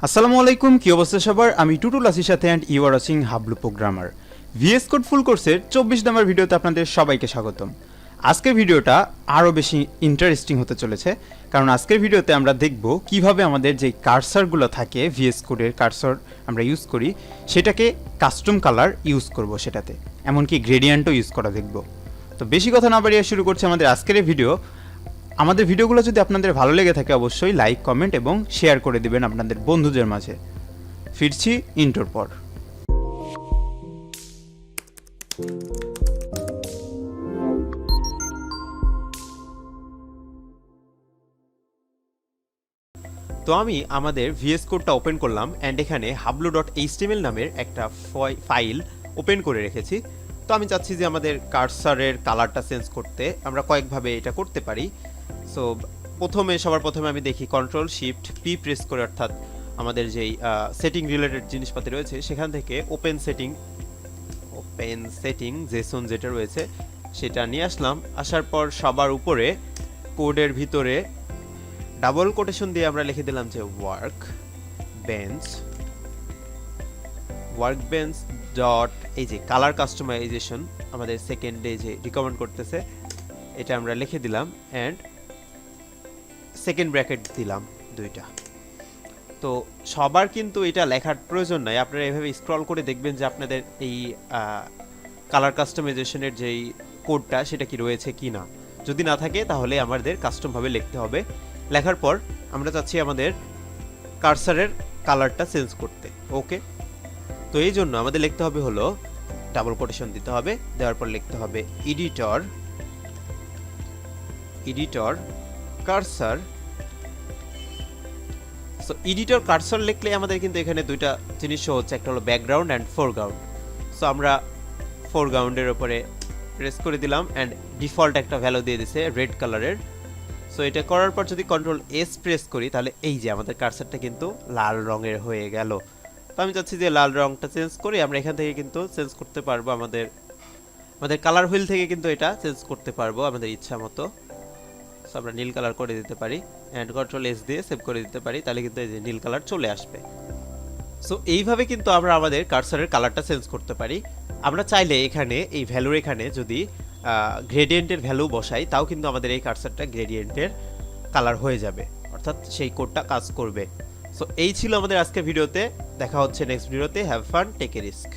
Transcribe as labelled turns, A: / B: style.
A: আসসালামু আলাইকুম, কি অবস্থা সবার? আমি টুটুল আসির সাথে and you are watching Hablu programmer. VS code full কোর্সের 24 নম্বর ভিডিওতে আপনাদের সবাইকে স্বাগতম। আজকের ভিডিওটা আরও বেশি ইন্টারেস্টিং হতে চলেছে, কারণ আজকের ভিডিওতে আমরা দেখব কিভাবে আমাদের যে কার্সারগুলো থাকে, ভিএস কোডের কার্সার আমরা ইউজ করি, সেটাকে কাস্টম কালার ইউজ করব সেটাতে, এমনকি গ্রেডিয়েন্টও ইউজ করা দেখব। তো বেশি কথা না বাড়িয়ে শুরু করছি আমাদের আজকের এই ভিডিও। আমাদের ভিডিওগুলো যদি আপনাদের ভালো লেগে থাকে অবশ্যই লাইক, কমেন্ট এবং শেয়ার করে দিবেন আপনাদের বন্ধুদের মাঝে। ফিরছি ইন্টোর পর। তো আমি আমাদের ভিএস কোডটা ওপেন করলাম অ্যান্ড এখানে hablu.html নামের একটা ফাইল ওপেন করে রেখেছি। তো আমি চাচ্ছি যে আমাদের কার্সারের কালারটা চেঞ্জ করতে আমরা কয়েকভাবে এটা করতে পারি। সো সবার প্রথমে আমি দেখি Ctrl+Shift+P প্রেস করে, অর্থাৎ আমাদের যেই সেটিং রিলেটেড জিনিসপাতি রয়েছে সেখান থেকে ওপেন সেটিং জেসন যেটা রয়েছে সেটা নিয়ে আসলাম। আসার পর সবার উপরে কোডের ভিতরে ডাবল কোটেশন দিয়ে আমরা লিখে দিলাম যে ওয়ার্কবেঞ্চ ডট এই যে কালার কাস্টমাইজেশন আমাদের সেকেন্ডে যে রিকমেন্ড করতেছে এটা আমরা লিখে দিলাম অ্যান্ড সেকেন্ড ব্র্যাকেট দিলাম দুইটা। তো সবার কিন্তু এটা লেখার প্রয়োজন নাই, আপনারা এভাবে স্ক্রল করে দেখবেন যে আপনাদের এই কালার কাস্টমাইজেশনের যেই কোডটা সেটা কি রয়েছে কি না। যদি না থাকে তাহলে আমাদের কাস্টমভাবে লিখতে হবে। লেখার পর আমরা চাচ্ছি আমাদের কার্সারের কালারটা চেঞ্জ করতে। ওকে, তো এই জন্য আমাদের লিখতে হবে হলো ডাবল কোটেশন দিতে হবে, দেওয়ার পর লিখতে হবে editor cursor. So editor cursor লিখলে আমাদের কিন্তু এখানে দুইটা জিনিস হচ্ছে, একটা হলো ব্যাকগ্রাউন্ড অ্যান্ড ফোরগ্রাউন্ড। সো আমরা ফোরগ্রাউন্ডের উপরে প্রেস করে দিলাম অ্যান্ড ডিফল্ট একটা ভ্যালু দিয়ে দিছে রেড কালারের। সো এটা করার পর যদি Ctrl+S প্রেস করি তাহলে এই যে আমাদের কার্সারটা কিন্তু লাল রঙের হয়ে গেল। তো আমি চাচ্ছি যে লাল রঙটা চেঞ্জ করি। আমরা এখান থেকে কিন্তু চেঞ্জ করতে পারবো, আমাদের কালার হুইল থেকে কিন্তু এটা চেঞ্জ করতে পারবো আমাদের ইচ্ছা মতো। সো আমরা নীল কালার করে দিতে পারি অ্যান্ড Ctrl+S দিয়ে সেভ করে দিতে পারি, তাহলে কিন্তু এই যে নীল কালার চলে আসবে। সো এইভাবে কিন্তু আমরা আমাদের কার্সারের কালারটা চেঞ্জ করতে পারি। আমরা চাইলে এখানে এই ভ্যালুর এখানে যদি গ্রেডিয়েন্টের ভ্যালু বসাই তাও কিন্তু আমাদের এই কার্সারটা গ্রেডিয়েন্টের কালার হয়ে যাবে, অর্থাৎ সেই কোডটা কাজ করবে। সো এই ছিল আমাদের আজকের ভিডিওতে। দেখা হচ্ছে নেক্সট ভিডিওতে। Have fun, take a risk.